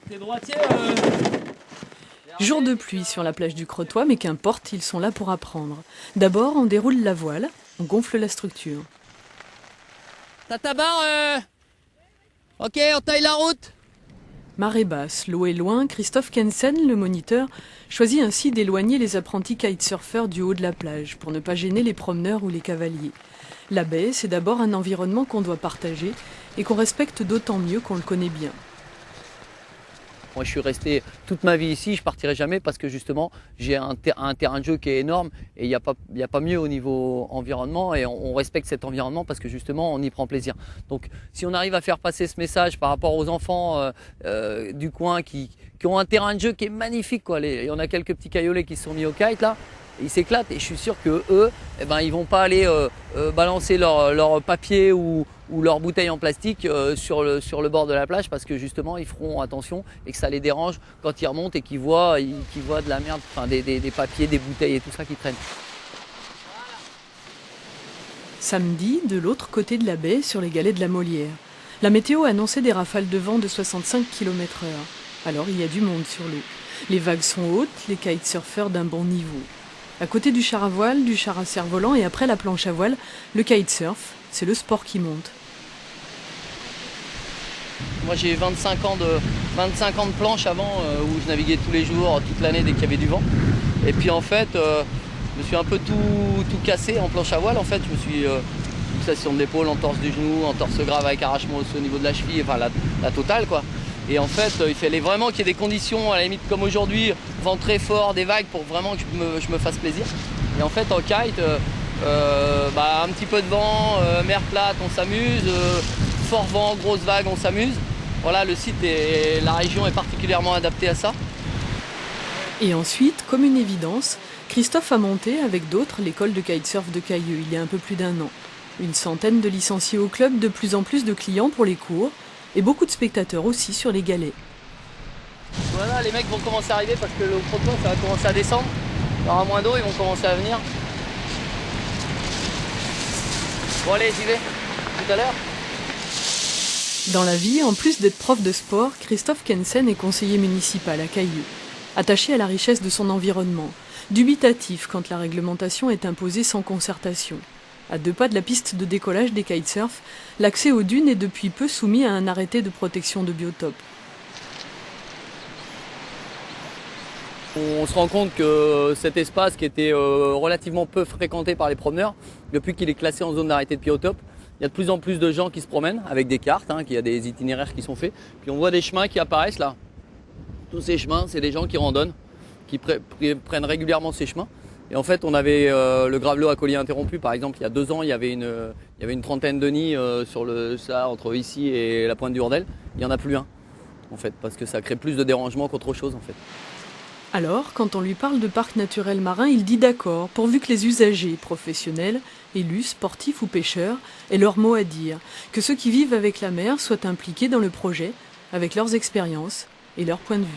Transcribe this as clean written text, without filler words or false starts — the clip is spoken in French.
T'es droitier Jour de pluie sur la plage du Crotoy, mais qu'importe, ils sont là pour apprendre. D'abord, on déroule la voile, on gonfle la structure. T'as ta barre Ok, on taille la route. Marée basse, l'eau est loin, Christophe Kensen, le moniteur, choisit ainsi d'éloigner les apprentis kitesurfers du haut de la plage pour ne pas gêner les promeneurs ou les cavaliers. La baie, c'est d'abord un environnement qu'on doit partager et qu'on respecte d'autant mieux qu'on le connaît bien. Moi, je suis resté toute ma vie ici, je ne partirai jamais parce que justement, j'ai un terrain de jeu qui est énorme et il n'y a pas mieux au niveau environnement et on respecte cet environnement parce que justement, on y prend plaisir. Donc, si on arrive à faire passer ce message par rapport aux enfants du coin qui ont un terrain de jeu qui est magnifique, quoi. Il y en a quelques petits caillolets qui se sont mis au kite là. Ils s'éclatent et je suis sûr que eux, ils vont pas aller balancer leur papier ou leur bouteille en plastique sur le bord de la plage parce que justement ils feront attention et que ça les dérange quand ils remontent et qu'ils voient de la merde, enfin des papiers, des bouteilles et tout ça qui traînent. Samedi, de l'autre côté de la baie, sur les galets de la Molière. La météo annonçait des rafales de vent de 65 km/h. Alors il y a du monde sur l'eau. Les vagues sont hautes, les kitesurfers d'un bon niveau. À côté du char à voile, du char à cerf-volant et après la planche à voile, le kitesurf, c'est le sport qui monte. Moi j'ai 25 ans de planche avant où je naviguais tous les jours, toute l'année dès qu'il y avait du vent. Et puis en fait, je me suis un peu tout cassé en planche à voile. En fait, je me suis luxation de l'épaule, entorse du genou, entorse grave avec arrachement aussi au niveau de la cheville, enfin la totale quoi. Et en fait, il fallait vraiment qu'il y ait des conditions, à la limite comme aujourd'hui, vent très fort, des vagues, pour vraiment que je me fasse plaisir. Et en fait, en kite, un petit peu de vent, mer plate, on s'amuse, fort vent, grosse vague, on s'amuse. Voilà, le site et la région est particulièrement adaptée à ça. Et ensuite, comme une évidence, Christophe a monté avec d'autres l'école de kitesurf de Cailleux il y a un peu plus d'1 an. Une centaine de licenciés au club, de plus en plus de clients pour les cours, et beaucoup de spectateurs aussi sur les galets. Voilà, les mecs vont commencer à arriver parce que le Crotoy ça va commencer à descendre. Il y aura moins d'eau, ils vont commencer à venir. Bon allez, j'y vais. Tout à l'heure. Dans la vie, en plus d'être prof de sport, Christophe Kensen est conseiller municipal à Cailleux. Attaché à la richesse de son environnement, dubitatif quand la réglementation est imposée sans concertation. À 2 pas de la piste de décollage des kitesurf, l'accès aux dunes est depuis peu soumis à un arrêté de protection de biotope. On se rend compte que cet espace qui était relativement peu fréquenté par les promeneurs, depuis qu'il est classé en zone d'arrêté de biotope, il y a de plus en plus de gens qui se promènent avec des cartes, qu'il y a des itinéraires qui sont faits. Puis on voit des chemins qui apparaissent là. Tous ces chemins, c'est des gens qui randonnent, qui prennent régulièrement ces chemins. Et en fait, on avait le gravelot à collier interrompu, par exemple, il y a 2 ans, il y avait une trentaine de nids entre ici et la pointe du Hordel. Il n'y en a plus un, en fait, parce que ça crée plus de dérangement qu'autre chose, en fait. Alors, quand on lui parle de parc naturel marin, il dit d'accord, pourvu que les usagers, professionnels, élus, sportifs ou pêcheurs, aient leur mot à dire, que ceux qui vivent avec la mer soient impliqués dans le projet, avec leurs expériences et leur point de vue.